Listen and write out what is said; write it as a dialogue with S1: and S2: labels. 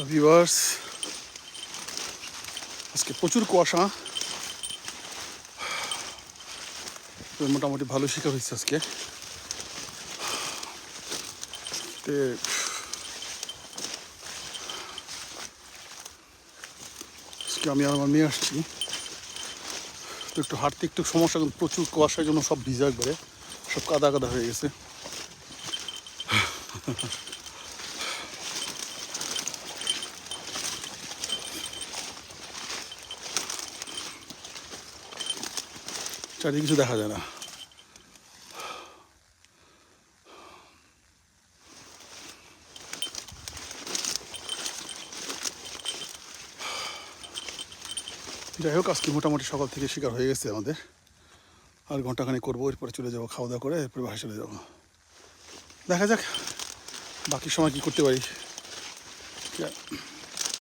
S1: Viewers, আজকে প্রচুর কুয়াশা, মোটামুটি ভালো শিকার হয়েছে আজকে। আজকে আমি আর আমার মেয়ে আসছি, তো একটু হাঁটতে একটু সমস্যা, কিন্তু প্রচুর কুয়াশার জন্য সব ভিজা একবারে, সব কাদা কাদা হয়ে গেছে। চারিদিকে কিছু দেখা যায় না। যাই হোক, আজকে মোটামুটি সকাল থেকে শিকার হয়ে গেছে আমাদের। আর ঘন্টাখানি করবো, এরপরে চলে যাবো, খাওয়া দাওয়া করে এরপরে বাসায় চলে যাবো। দেখা যাক বাকি সময় কী করতে পারি।